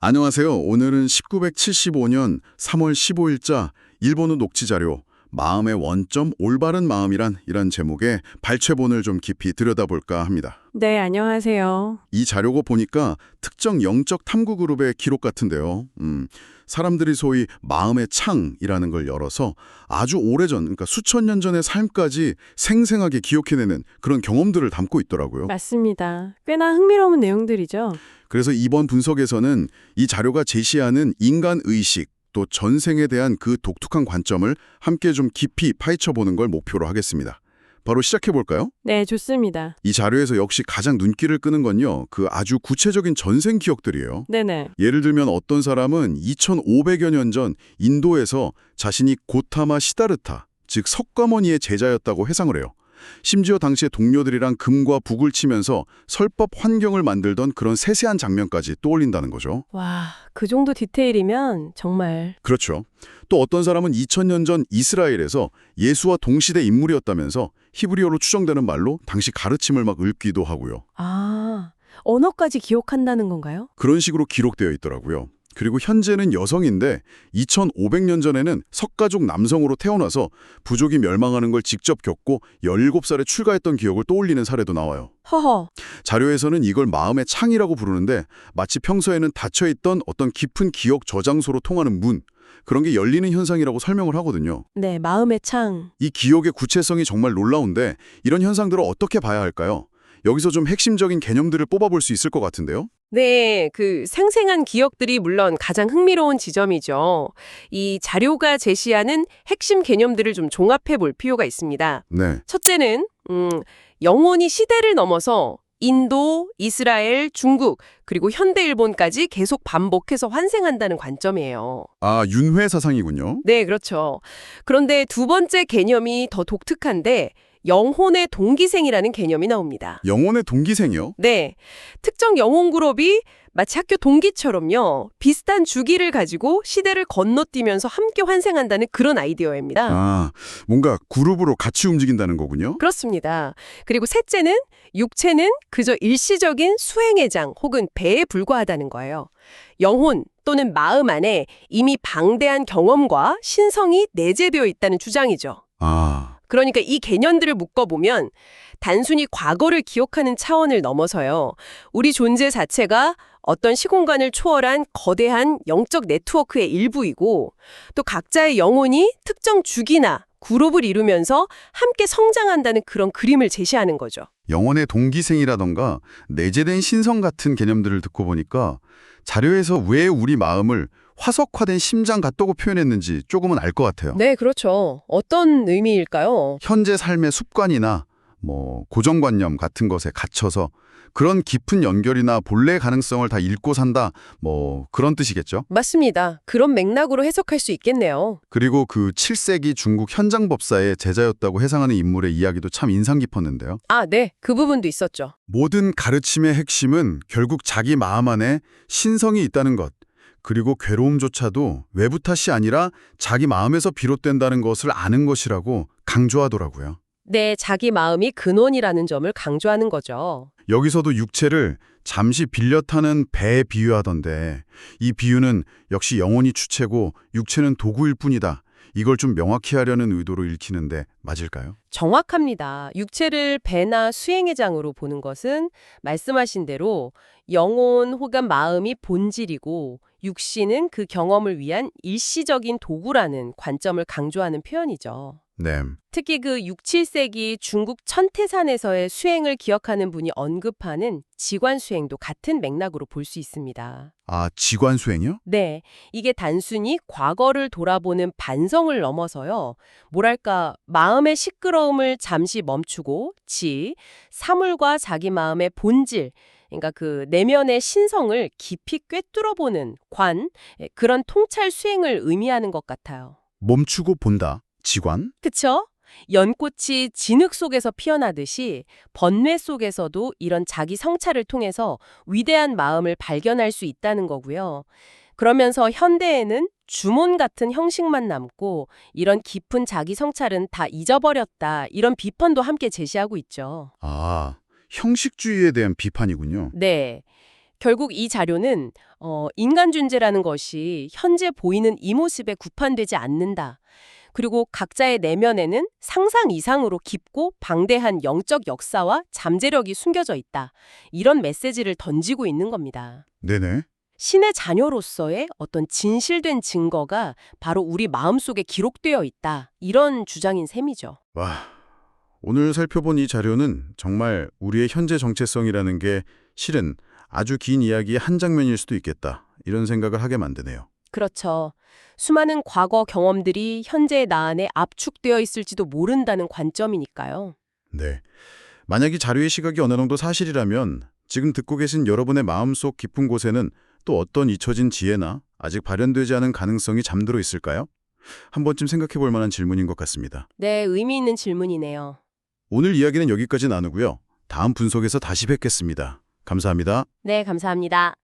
안녕하세요. 오늘은 1975년 3월 15일자 일본어 녹취 자료 마음의 원점 올바른 마음이란 이런 제목의 발췌본을 좀 깊이 들여다볼까 합니다. 네, 안녕하세요. 이 자료고 보니까 특정 영적 탐구 그룹의 기록 같은데요. 사람들이 소위 마음의 창이라는 걸 열어서 아주 오래전, 그러니까 수천 년 전의 삶까지 생생하게 기억해내는 그런 경험들을 담고 있더라고요. 맞습니다. 꽤나 흥미로운 내용들이죠. 그래서 이번 분석에서는 이 자료가 제시하는 인간 의식, 또 전생에 대한 그 독특한 관점을 함께 좀 깊이 파헤쳐보는 걸 목표로 하겠습니다. 바로 시작해볼까요? 네, 좋습니다. 이 자료에서 역시 가장 눈길을 끄는 건요, 그 아주 구체적인 전생 기억들이에요. 네네. 예를 들면 어떤 사람은 2500여 년 전 인도에서 자신이 고타마 시다르타, 즉 석가모니의 제자였다고 해상을 해요. 심지어 당시에 동료들이랑 금과 북을 치면서 설법 환경을 만들던 그런 세세한 장면까지 떠올린다는 거죠. 와, 그 정도 디테일이면 정말. 그렇죠. 또 어떤 사람은 2000년 전 이스라엘에서 예수와 동시대 인물이었다면서 히브리어로 추정되는 말로 당시 가르침을 막 읊기도 하고요. 아, 언어까지 기억한다는 건가요? 그런 식으로 기록되어 있더라고요. 그리고 현재는 여성인데 2500년 전에는 석가족 남성으로 태어나서 부족이 멸망하는 걸 직접 겪고 17살에 출가했던 기억을 떠올리는 사례도 나와요. 허허. 자료에서는 이걸 마음의 창이라고 부르는데 마치 평소에는 닫혀있던 어떤 깊은 기억 저장소로 통하는 문, 그런 게 열리는 현상이라고 설명을 하거든요. 네, 마음의 창. 이 기억의 구체성이 정말 놀라운데 이런 현상들을 어떻게 봐야 할까요? 여기서 좀 핵심적인 개념들을 뽑아볼 수 있을 것 같은데요? 네, 그 생생한 기억들이 물론 가장 흥미로운 지점이죠. 이 자료가 제시하는 핵심 개념들을 좀 종합해 볼 필요가 있습니다. 네. 첫째는 영혼이 시대를 넘어서 인도, 이스라엘, 중국, 그리고 현대 일본까지 계속 반복해서 환생한다는 관점이에요. 아, 윤회 사상이군요. 네, 그렇죠. 그런데 두 번째 개념이 더 독특한데 영혼의 동기생이라는 개념이 나옵니다. 영혼의 동기생이요? 네, 특정 영혼 그룹이 마치 학교 동기처럼요. 비슷한 주기를 가지고 시대를 건너뛰면서 함께 환생한다는 그런 아이디어입니다. 아, 뭔가 그룹으로 같이 움직인다는 거군요. 그렇습니다. 그리고 셋째는 육체는 그저 일시적인 수행의 장 혹은 배에 불과하다는 거예요. 영혼 또는 마음 안에 이미 방대한 경험과 신성이 내재되어 있다는 주장이죠. 아, 그러니까 이 개념들을 묶어보면 단순히 과거를 기억하는 차원을 넘어서요. 우리 존재 자체가 어떤 시공간을 초월한 거대한 영적 네트워크의 일부이고 또 각자의 영혼이 특정 주기나 그룹을 이루면서 함께 성장한다는 그런 그림을 제시하는 거죠. 영혼의 동기생이라던가 내재된 신성 같은 개념들을 듣고 보니까 자료에서 왜 우리 마음을 화석화된 심장 같다고 표현했는지 조금은 알 것 같아요. 네, 그렇죠. 어떤 의미일까요? 현재 삶의 습관이나 고정관념 같은 것에 갇혀서 그런 깊은 연결이나 본래 가능성을 다 잃고 산다, 그런 뜻이겠죠. 맞습니다. 그런 맥락으로 해석할 수 있겠네요. 그리고 그 7세기 중국 현장법사의 제자였다고 해상하는 인물의 이야기도 참 인상 깊었는데요. 아, 네. 그 부분도 있었죠. 모든 가르침의 핵심은 결국 자기 마음 안에 신성이 있다는 것, 그리고 괴로움조차도 외부 탓이 아니라 자기 마음에서 비롯된다는 것을 아는 것이라고 강조하더라고요. 네, 자기 마음이 근원이라는 점을 강조하는 거죠. 여기서도 육체를 잠시 빌려 타는 배에 비유하던데 이 비유는 역시 영혼이 주체고 육체는 도구일 뿐이다. 이걸 좀 명확히 하려는 의도로 읽히는데 맞을까요? 정확합니다. 육체를 배나 수행의 장으로 보는 것은 말씀하신 대로 영혼 혹은 마음이 본질이고 육신은 그 경험을 위한 일시적인 도구라는 관점을 강조하는 표현이죠. 네. 특히 그 6, 7세기 중국 천태산에서의 수행을 기억하는 분이 언급하는 지관 수행도 같은 맥락으로 볼 수 있습니다. 아, 지관 수행이요? 네, 이게 단순히 과거를 돌아보는 반성을 넘어서요. 뭐랄까, 마음의 시끄러움을 잠시 멈추고 사물과 자기 마음의 본질, 그러니까 그 내면의 신성을 깊이 꿰뚫어보는 그런 통찰 수행을 의미하는 것 같아요. 멈추고 본다. 지관? 그쵸? 연꽃이 진흙 속에서 피어나듯이 번뇌 속에서도 이런 자기 성찰을 통해서 위대한 마음을 발견할 수 있다는 거고요. 그러면서 현대에는 주몬 같은 형식만 남고 이런 깊은 자기 성찰은 다 잊어버렸다. 이런 비판도 함께 제시하고 있죠. 아, 형식주의에 대한 비판이군요. 네. 결국 이 자료는 인간 존재라는 것이 현재 보이는 이 모습에 국한되지 않는다. 그리고 각자의 내면에는 상상 이상으로 깊고 방대한 영적 역사와 잠재력이 숨겨져 있다. 이런 메시지를 던지고 있는 겁니다. 네네. 신의 자녀로서의 어떤 진실된 증거가 바로 우리 마음속에 기록되어 있다. 이런 주장인 셈이죠. 와, 오늘 살펴본 이 자료는 정말 우리의 현재 정체성이라는 게 실은 아주 긴 이야기의 한 장면일 수도 있겠다. 이런 생각을 하게 만드네요. 그렇죠. 수많은 과거 경험들이 현재의 나 안에 압축되어 있을지도 모른다는 관점이니까요. 네. 만약 이 자료의 시각이 어느 정도 사실이라면 지금 듣고 계신 여러분의 마음속 깊은 곳에는 또 어떤 잊혀진 지혜나 아직 발현되지 않은 가능성이 잠들어 있을까요? 한 번쯤 생각해 볼 만한 질문인 것 같습니다. 네, 의미 있는 질문이네요. 오늘 이야기는 여기까지 나누고요. 다음 분석에서 다시 뵙겠습니다. 감사합니다. 네, 감사합니다.